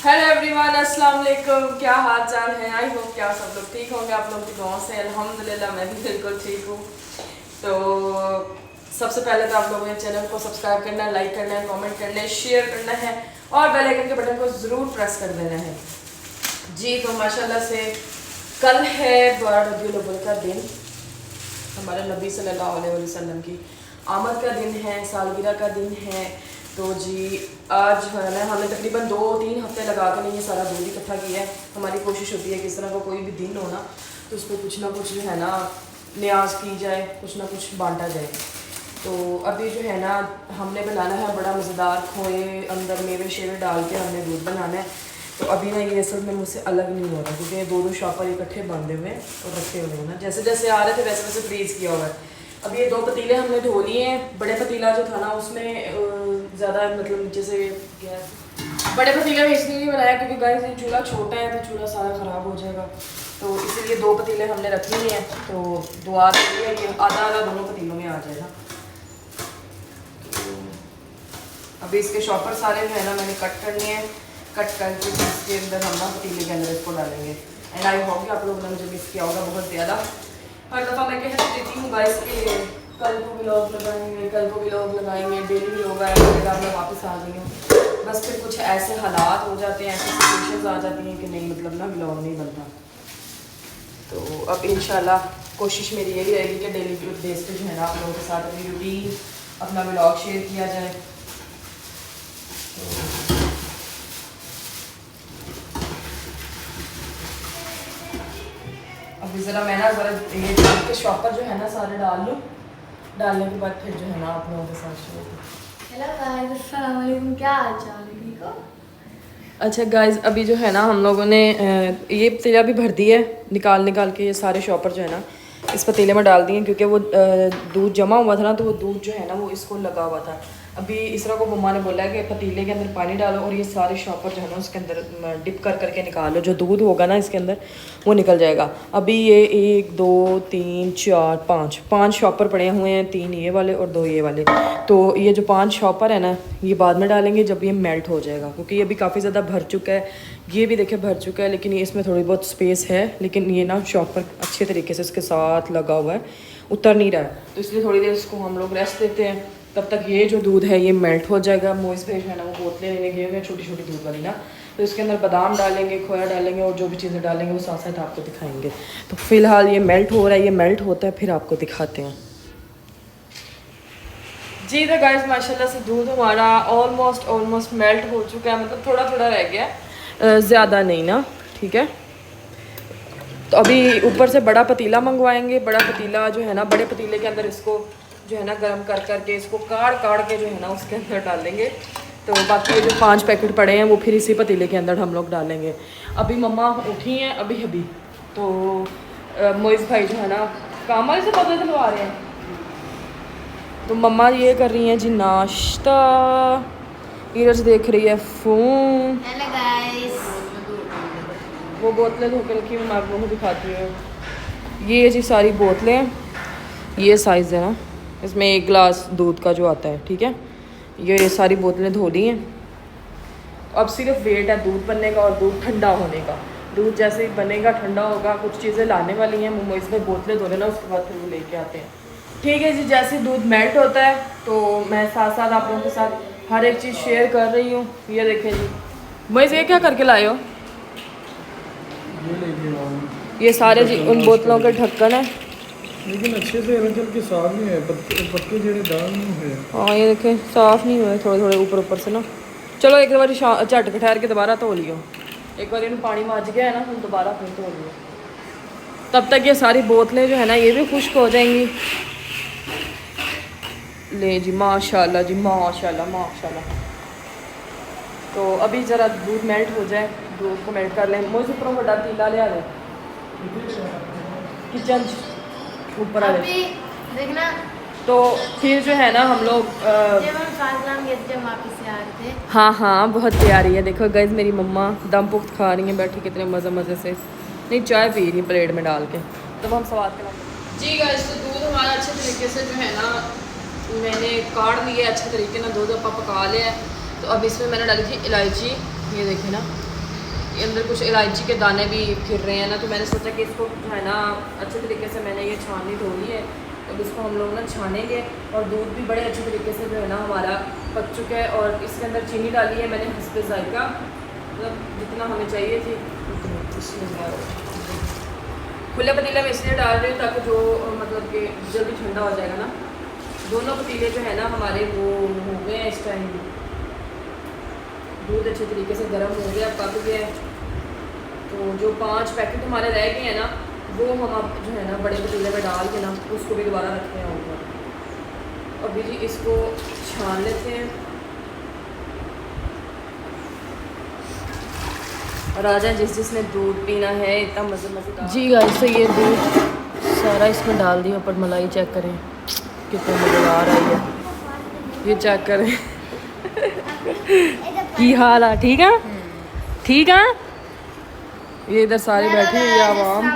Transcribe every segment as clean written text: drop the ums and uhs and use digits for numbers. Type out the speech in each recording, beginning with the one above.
Hello everyone, अस्सलाम वालेकुम। क्या हाल चाल है? आई होप क्या सब लोग ठीक होंगे। आप लोगों की दुआओं से अल्हम्दुलिल्लाह मैं भी बिल्कुल ठीक हूँ। तो सबसे पहले तो आप लोगों ने चैनल को सब्सक्राइब करना है, लाइक करना है, कमेंट करना है, शेयर करना है और बेल आइकन के बटन को ज़रूर प्रेस कर देना है जी। तो माशाल्लाह से कल है 12 रबीउल अव्वल का दिन, हमारे नबी सल्लल्लाहु अलैहि वसल्लम की आमद का दिन है, सालगिरह का दिन है। तो जी आज है ना, हमने तकरीबन 2-3 हफ्ते लगा कर नहीं ये सारा दूध इकट्ठा किया है। हमारी कोशिश होती है कि इस तरह का कोई भी दिन हो ना तो उस पर कुछ ना कुछ जो है ना न्याज की जाए, कुछ ना कुछ बांटा जाए। तो अभी जो है ना हमने बनाना है बड़ा मज़ेदार खोए, अंदर मेवे शेवे डाल के हमने दूध बनाना है। तो अभी ना ये असल में मुझसे अलग नहीं हो रहा क्योंकि ये दो शॉपर इकट्ठे बांधे हुए हैं और रखे हुए हैं ना, जैसे जैसे आ रहे थे वैसे वैसे फ्रीज़ किया हुआ है। अब ये 2 पतीले हमने धो लिए हैं। बड़े पतीला जो था ना उसमें ज़्यादा मतलब नीचे से गैस, बड़े पतीले में इसलिए नहीं बनाया क्योंकि गैस ये चूल्हा छोटा है तो चूल्हा सारा ख़राब हो जाएगा। तो इसीलिए 2 पतीले हमने रख लिए हैं। तो दुआ रही है कि आधा आधा दोनों पतीलों में आ जाएगा। अभी इसके शॉपर सारे जो है ना मैंने कट करने हैं। कट करके इसके अंदर हम ना पतीले के अंदर इसको डालेंगे। एंड आई होप कि आप लोगों ने मुझे मिस किया होगा बहुत ज़्यादा। हर दफ़ा मैं कह देती हूँ गाइस के कल को व्लॉग लगाएंगे, कल को व्लॉग लगाएंगे, डेली व्लॉग आएगा, मैं वापस आ गई हूँ। बस फिर कुछ ऐसे हालात हो जाते हैं, ऐसी सिचुएशंस आ जाती हैं कि नहीं मतलब ना व्लॉग नहीं बनता। तो अब इंशाल्लाह कोशिश मेरी यही रहेगी कि डेली बेस पे जो है ना आप लोगों के साथ अपनी रूटीन अपना व्लॉग शेयर किया जाए। अभी ज़रा मैं ना ज़रा ये के शॉपर जो है ना सारे डाल लूँ, डालने के बाद फिर जो है ना आप लोगों के साथ शेयर। हेलो गाइस, अस्सलाम वालेकुम। क्या हाल चाल है? ठीक हो? अच्छा गाइस, अभी जो है ना हम लोगों ने ये पतीला भी भर दिया है। निकाल के ये सारे शॉपर जो है ना इस पतीले में डाल दिए क्योंकि वो दूध जमा हुआ था ना, तो वो दूध जो है ना वो इसको लगा हुआ था। अभी इसरा को मम्मा ने बोला है कि पतीले के अंदर पानी डालो और ये सारे शॉपर जो है ना उसके अंदर डिप करके निकालो, जो दूध होगा ना इसके अंदर वो निकल जाएगा। अभी ये 1 2 3 4 5 शॉपर पड़े हुए हैं, 3 ये वाले और 2 ये वाले। तो ये जो 5 शॉपर है ना ये बाद में डालेंगे जब ये मेल्ट हो जाएगा, क्योंकि ये भी काफ़ी ज़्यादा भर चुका है। ये भी देखिए भर चुका है, लेकिन ये इसमें थोड़ी बहुत स्पेस है, लेकिन ये ना शॉपर अच्छे तरीके से इसके साथ लगा हुआ है, उतर नहीं रहा है। तो इसलिए थोड़ी देर इसको हम लोग रेस्ट देते हैं। तब तक ये जो दूध है ये मेल्ट हो जाएगा। मोइस भेज है ना वो बोतलें लेने गए हुए हैं छोटी छोटी दूध वाली ना, तो इसके अंदर बादाम डालेंगे, खोया डालेंगे और जो भी चीज़ें डालेंगे वो साथ साथ आपको दिखाएंगे। तो फिलहाल ये मेल्ट हो रहा है, ये मेल्ट होता है फिर आपको दिखाते हैं जी। तो गाइस माशाल्लाह से दूध हमारा ऑलमोस्ट मेल्ट हो चुका है, मतलब थोड़ा थोड़ा रह गया, ज़्यादा नहीं ना, ठीक है। तो अभी ऊपर से बड़ा पतीला मंगवाएंगे। बड़ा पतीला जो है ना, बड़े पतीले के अंदर इसको जो है ना गर्म करके इसको काढ़ के जो है ना उसके अंदर डालेंगे। तो बाकी ये जो 5 पैकेट पड़े हैं वो फिर इसी पतीले के अंदर हम लोग डालेंगे। अभी मम्मा उठी हैं अभी तो मोइज़ भाई जो है ना काम वाले से बदले दिलवा रहे हैं। तो मम्मा ये कर रही हैं जी नाश्ता, नीरज देख रही है फ़ोन। Hello guys. वो बोतलें धो के रखी हुई मैं आप लोगों को दिखाती हूँ। ये जी सारी बोतलें, ये साइज़ है ना, इसमें 1 गिलास दूध का जो आता है, ठीक है। ये सारी बोतलें धो ली हैं। अब सिर्फ वेट है दूध बनने का और दूध ठंडा होने का। दूध जैसे ही बनेगा ठंडा होगा, कुछ चीज़ें लाने वाली हैं मम्मा, इसमें बोतलें धो लेना, उसके बाद फिर वो लेके आते हैं, ठीक है जी। जैसे दूध मेल्ट होता है तो मैं साथ साथ आप लोगों के साथ हर एक चीज़ शेयर कर रही हूँ। ये देखें जी, मैं ये क्या करके लाए हो? ये सारे जी उन बोतलों के ढक्कन है, लेकिन अच्छे से रंजन के साफ नहीं है, पत्ते जेड़े दाल नहीं है। हाँ ये देखें साफ़ नहीं हुए, थोड़े थोड़े ऊपर से ना। चलो एक बार झट के ठहर के दोबारा धो लियो। एक बार इन्हें पानी मच गया है ना, हम दोबारा फिर धो लियो। तब तक ये सारी बोतलें जो है ना ये भी खुश्क हो जाएंगी। ले जी माशाल्लाह जी, माशाल्लाह। तो अभी ज़रा दूध मेल्ट हो जाए, दूध को मेल्ट कर लें। मुझे ऊपर बड़ा तीला ले आ जाए किचन ऊपर आ अभी देखना, तो फिर जो है ना हम लोग जब हम फाजलाम गए थे वापस से आ रहे थे। हाँ बहुत प्यारी है। देखो गाइस मेरी मम्मा दम पुख्त खा रही हैं बैठी, कितने मज़े से, नहीं चाय पी रही प्लेट में डाल के। तो हम सवाल करना जी गाइस। तो दूध हमारा अच्छे तरीके से जो है ना मैंने काढ़ लिया अच्छे तरीके ना, दूध अपा पका लिया है। तो अब इसमें मैंने डाली थी इलायची, ये देखें ना, अंदर कुछ इलायची के दाने भी फिर रहे हैं ना, तो मैंने सोचा कि इसको जो है ना अच्छे तरीके से मैंने ये छाननी धोनी है। अब इसको हम लोग ना छानेंगे और दूध भी बड़े अच्छे तरीके से जो है ना हमारा पक चुका है। और इसके अंदर चीनी डाली है मैंने हस्बे जायका, मतलब जितना हमें चाहिए थी उतनी। खुले पतीले में इसलिए डाल रही हूँ ताकि जो मतलब कि जल्दी ठंडा हो जाएगा ना। दोनों पतीले जो है ना हमारे वो हो गए हैं इस टाइम, दूध अच्छे तरीके से गर्म हो गया, पक गया। तो जो 5 पैकेट हमारे रह गए हैं ना, वो हम अब जो है ना बड़े पतीले में डाल के ना उसको भी दोबारा रखते हैं ऊपर। अभी जी इसको छान लेते हैं और आ जाए जिसने दूध पीना है। इतना मज़े जी गाइस, तो ये दूध सारा इसमें डाल दिया। ऊपर मलाई चेक करें कितना मज़ेदार आई है, ये चेक करें की हाल है। ठीक है, ठीक है। ये इधर सारे बैठे हुए हैं आवाम।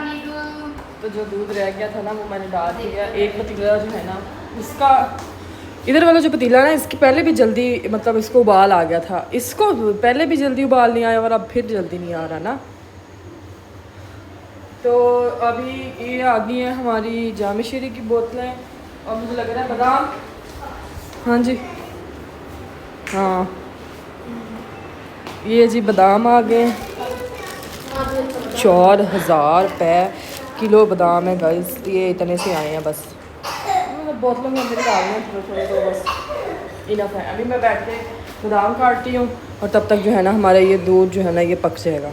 तो जो दूध रह गया था ना वो मैंने डाल दिया। एक पतीला जो है ना इसका, इधर वाला जो पतीला ना इसके पहले भी जल्दी मतलब इसको उबाल आ गया था, इसको पहले भी जल्दी उबाल नहीं आया और अब फिर जल्दी नहीं आ रहा ना। तो अभी ये आ गई है हमारी जाम शीरी की बोतलें और मुझे लग रहा है बादाम। हाँ जी, हाँ ये जी बादाम आ गए। 4000 रुपये किलो बादाम है गाइस, ये इतने से आए हैं बस। मतलब बोतलों में अंदर डालने हैं थोड़े थोड़े, तो बस इनफ है। अभी मैं बैठ के बादाम काटती हूँ और तब तक जो है ना हमारा ये दूध जो है ना ये पक जाएगा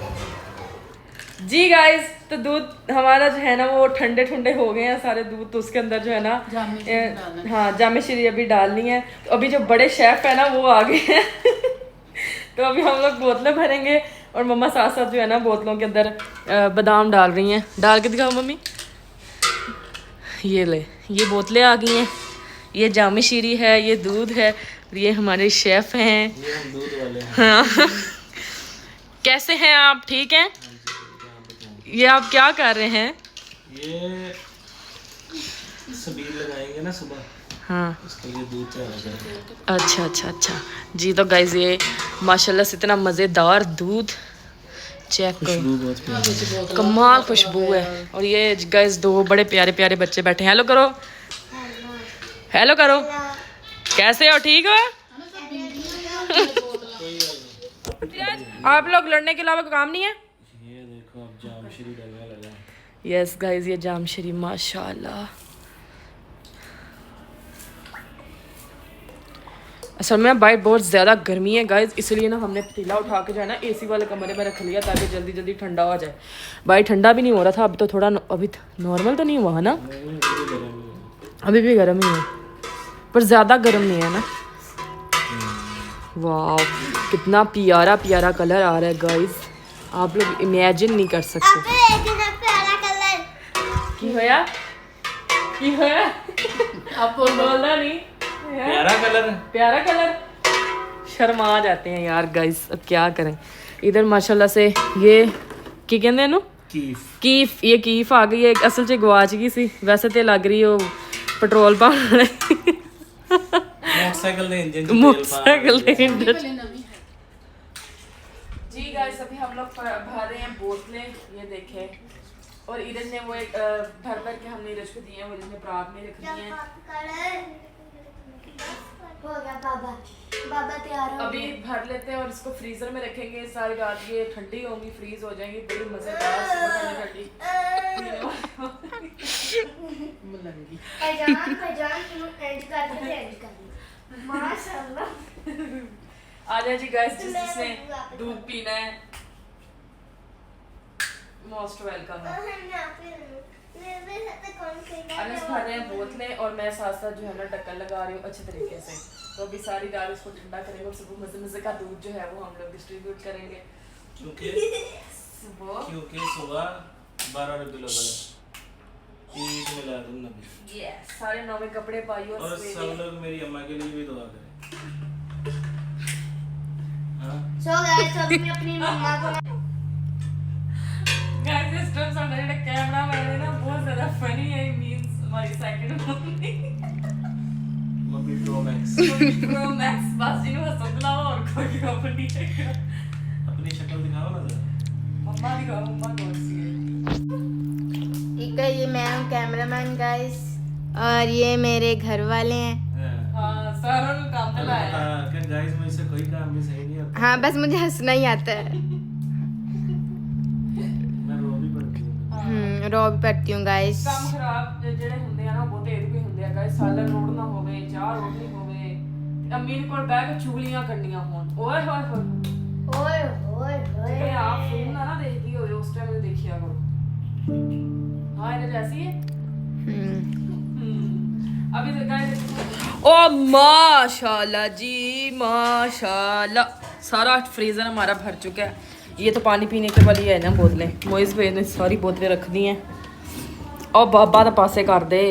जी गाइस। तो दूध हमारा जो है ना वो ठंडे ठंडे हो गए हैं सारे दूध। तो उसके अंदर जो है ना हाँ जामे शीरी अभी डालनी है। तो अभी जो बड़े शेफ़ है ना वो आ गए हैं तो अभी हम लोग बोतलें भरेंगे और मम्मा साथ साथ जो है ना बोतलों के अंदर बादाम डाल रही हैं। डाल के दिखाओ मम्मी, ये ले, ये बोतलें आ गई हैं, ये जामे शीरी है, ये दूध है, ये हमारे शेफ़ हैं, ये हम दूध वाले हैं। हाँ कैसे हैं आप, ठीक हैं? ये आप क्या कर रहे हैं? ये सबील लगाएंगे ना सुबह, हाँ उसके लिए दूध चाहिए। अच्छा अच्छा अच्छा जी। तो गाइस ये माशाल्लाह से इतना मज़ेदार दूध, चेक करो, कमाल खुशबू है। और ये गाइस 2 बड़े प्यारे प्यारे बच्चे बैठे हैं। हेलो करो, हेलो करो, कैसे हो, ठीक हो? आप लोग लड़ने के अलावा कोई काम नहीं है? ये देखो अब जाम शीरी डलने लगा। यस गाइस, ये जाम शीरी माशाल्लाह। असल में बाहर बहुत ज़्यादा गर्मी है गाइस, इसलिए ना हमने पतीला उठा के जो है ना एसी वाले कमरे में रख लिया ताकि जल्दी जल्दी ठंडा हो जाए। भाई ठंडा भी नहीं हो रहा था, अभी तो थोड़ा अभी नॉर्मल तो नहीं हुआ है ना, अभी भी गर्म ही है पर ज़्यादा गर्म नहीं है ना। वाह कितना प्यारा प्यारा कलर आ रहा है गाइस, आप लोग इमेजिन नहीं कर सकते। की होया की होया आप बोलना नहीं, प्यारा कलर, प्यारा कलर, शर्मा आ जाते हैं यार गाइस, अब क्या करें। इधर माशाल्लाह से ये की कहते हैं कीफ, ये कीफ आ गई है। असल च गवाच गई सी, वैसे तो लग रही हो पेट्रोल पंप मोटरसाइकिल दे इंजन जी गाइस। अभी हम लोग भर रहे हैं बोतलें, ये देखें। और इधर ने वो एक भर भर के हमने रच दी है, वो जिसमें प्रात में रख दी है। हो गया बाबा, बाबा तैयार हो। अभी भर लेते हैं और इसको फ्रीजर में रखेंगे सारी रात, ये ठंडी होंगी, फ्रीज हो जाएंगी, बड़ी मजेदार ठंडी मलंगी। पैजान तुम एंड कर माशाल्लाह। आ जाए जी गाइस, जिसने दूध पीना है मोस्ट वेलकम है। अनस भर रहे हैं बोतलें और मैं साथ साथ जो है ना ढक्कन लगा रही हूँ अच्छे तरीके से। तो अभी सारी रात इसको ठंडा करेंगे और सुबह मजे मजे का दूध जो है वो हम लोग डिस्ट्रीब्यूट करेंगे, क्योंकि सुबह 12 रबीउल अव्वल ईद मिलादुन नबी। यस, सारे नवे कपड़े पाइए और सब लोग मेरी अम्मा के लिए भी दुआ करें। सो गाइस, अभी मैं अपनी मम्मा को गाइस इस टाइम साडा जेड़ा कैमरा मैन है ना बहुत ज्यादा फनी है, मींस हमारी सेकंड मम्मी प्रो मैक्स बस जिन्हों हसन दिलाओ और कोई अपनी शक्ल दिखाओ ना जरा। मम्मा दिखाओ, मम्मा कौन सी है? एक है ये मैं हूँ कैमरामैन गाइस, और ये मेरे घर वाले हैं। हाँ, सारा लोग काम पे लाया है। क्या गाइस, मुझसे कोई काम भी सही नहीं होता। हाँ बस मुझे हंसना ही आता है। मैं रो भी पड़ती हूँ। रो भी पड़ती हूँ गाइस। ਕੰਮ ਖਰਾਬ ਜਿਹੜੇ ਹੁੰਦੇ ਆ ਨਾ ਬਹੁਤ ਇਹ ਵੀ ਹੁੰਦੇ ਆ ਗਾਇਸ। ਸਾਲਨ ਰੋੜਨਾ ਹੋਵੇ, ਚਾਹ ਰੋੜਨੀ ਹੋਵੇ, ਤੇ ਅੰਮੀ ਨੂੰ ਕੋਲ ਬਹਿ ਕੇ ਚੁਗਲੀਆਂ ਕਰਨੀਆਂ ਹੋਣ, ਓਏ ਹੋਏ ਹੋਏ। ओए ओए ਜਿਹੜੇ ओए ਆਪ ਫਿਲਮ ਨਾ ਦੇਖਦੀ ਹੋਵੇ ਉਸ ਟਾਈਮ ਨੂੰ ਦੇਖਿਆ ਕਰੋ। हाँ इधर जैसी है। अभी तो गाइस ओ माशाल्लाह जी माशाल्लाह, सारा फ्रीजर हमारा भर चुका है। ये तो पानी पीने के वाली है ना बोतलें, मोइस भाई ने सारी बोतलें रख दी हैं। और बाबा तो पासे कर दे।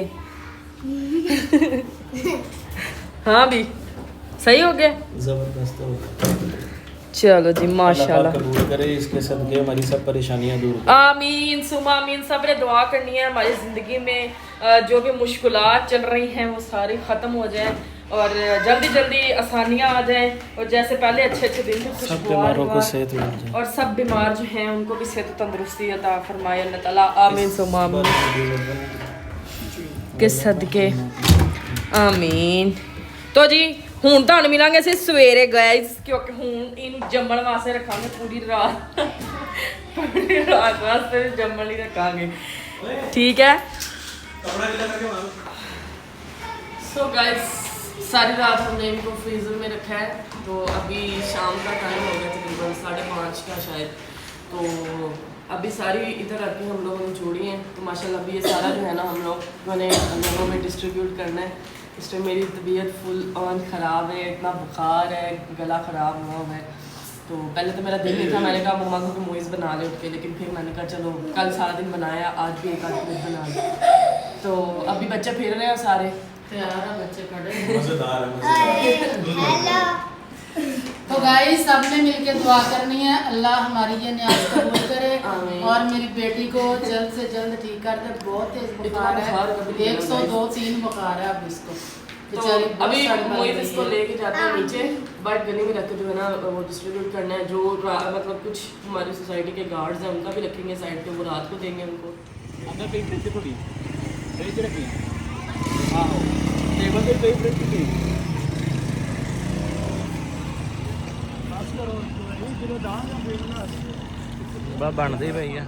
हाँ भी सही हो गया, जबरदस्त हो गया। चलो जी माशाल्लाह, कबूल करे इसके सदके हमारी सब परेशानियां दूर करे। आमीन सुमा आमीन। सब ने दुआ करनी है हमारी ज़िंदगी में जो भी मुश्किलात चल रही हैं वो सारी ख़त्म हो जाएं और जल्दी जल्दी आसानियाँ आ जाएं, और जैसे पहले अच्छे अच्छे दिन थे सब खुशगवार बीमारों को हुआ, सेहत मिल जाए। और सब बीमार जो हैं उनको भी सेहत तंदुरुस्ती अता फरमाए अल्लाह ताला। आमीन सुमा आमीन के सदके आमीन। तो जी ਹੁਣ ਤੁਹਾਨੂੰ ਮਿਲਾਂਗੇ ਅਸੀਂ ਸਵੇਰੇ ਗਾਇਸ, ਕਿਉਂਕਿ ਹੁਣ ਇਹਨੂੰ ਜੰਮਣ ਵਾਸਤੇ ਰੱਖਾਂਗੇ ਪੂਰੀ ਰਾਤ। ਪੂਰੀ ਰਾਤ ਵਾਸਤੇ ਜੰਮਣ ਲਈ ਰੱਖਾਂਗੇ, ठीक है। सो गाइस सारी रात हमने इनको फ्रीज़र में रखा है, तो अभी शाम का टाइम हो गया तकरीबन 5:30 का शायद। तो अभी सारी इधर रखी हम लोगों ने जोड़ी हैं, तो माशाल्लाह अभी ये सारा जो है ना हम लोगों ने लोगों में डिस्ट्रीब्यूट करना है। इस टाइम मेरी तबीयत फुल ऑन ख़राब है, इतना बुखार है, गला ख़राब हुआ है। तो पहले तो मेरा दिल नहीं था, मैंने कहा मम्मा को मोइज़ बना ले उठ के, लेकिन फिर मैंने कहा चलो कल सारा दिन बनाया, आज भी एक आध प्लेट बना ली। तो अभी बच्चे फिर रहे हैं सारे तैयार है, बच्चे खड़े हैं। मजेदार है, हेलो तो गाइस सबने मिलके दुआ करनी है, अल्लाह हमारी ये न्याज कबूल करे आमीन। और मेरी बेटी को जल्द से जल्द ठीक कर दे। बहुत तेज बुखार बुखार कभी है, नहीं 102-3 बुखार है अब इसको। तो बेचारी बहुत अभी सड़बड़ मोइज़ रही इसको है। लेके जाते हैं नीचे, बट गली में रख के जो है ना वो डिस्ट्रीब्यूट करना है। जो मतलब कुछ हमारी सोसाइटी के गार्ड्स हैं उनका भी रखेंगे साइड पे, वो रात को देंगे उनको। अंदर पे फ्रिज थोड़ी फ्रिज रखी हां टेबल पे कई फ्रिज की पास करो जो दान है बेचना बा बनदे पई आ।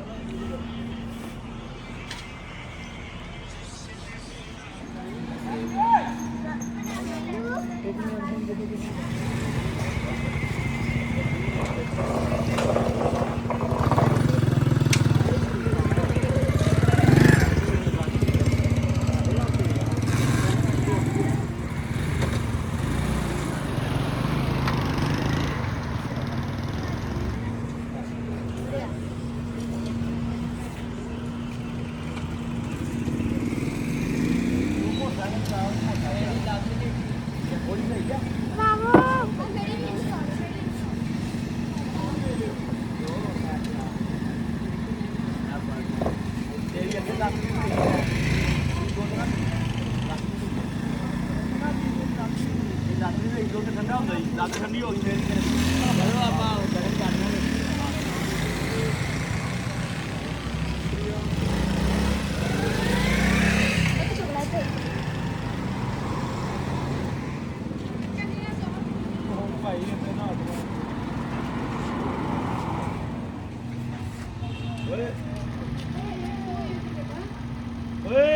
ठंडा ਹੁੰਦਾ ਜੀ, ਲੱਤ ਠੰਡੀ ਹੋ ਗਈ ਫੇਰ ਚਲੋ ਆਪਾਂ ਗਰਮ ਕਰ ਲਾਂਗੇ। ਭਾਈ ਇੱਥੇ ਨਾ ਓਏ ਓਏ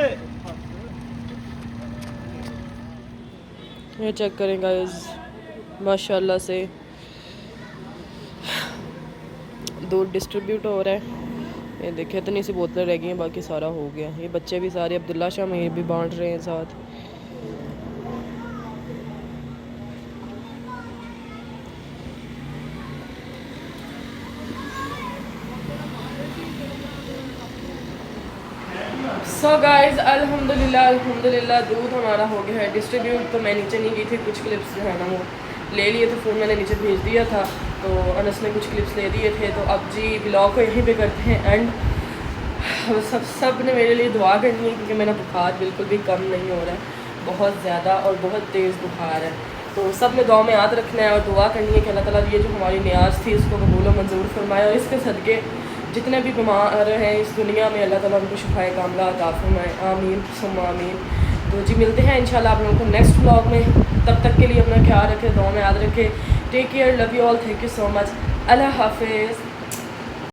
ये चेक करें गाइस, माशाल्लाह से दूध डिस्ट्रीब्यूट हो रहा है। ये देखिए इतनी सी बोतलें रह गई हैं, बाकी सारा हो गया। ये बच्चे भी सारे अब्दुल्ला शाह में भी बांट रहे हैं साथ। सो गाइस अल्हम्दुलिल्लाह दूध हमारा हो गया है डिस्ट्रीब्यूट। तो मैं नीचे नहीं गई थी, कुछ क्लिप्स जो है ना वो ले लिए थे, फ़ोन मैंने नीचे भेज दिया था, तो अनस ने कुछ क्लिप्स ले दिए थे। तो अब जी ब्लॉग को यहीं पे करते हैं एंड। सब ने मेरे लिए दुआ करनी है, क्योंकि मेरा बुखार बिल्कुल भी कम नहीं हो रहा है, बहुत ज़्यादा और बहुत तेज़ बुखार है। तो सब ने दुआ में याद रखना है और दुआ करनी है कि अल्लाह ताला ये जो हमारी न्याज थी उसको कबूल और मंजूर फरमाए, और इसके सदक़े जितने भी बीमार हैं इस दुनिया में, अल्लाह ताला उनको शिफाए कामला अता फरमाए, आमीन सुम्मा आमीन। तो जी मिलते हैं इंशाल्लाह आप लोगों को नेक्स्ट व्लॉग में। तब तक के लिए अपना ख्याल रखें, दुआ में याद रखें। Take care, love you all, thank you so much, अल्लाह हाफिज़।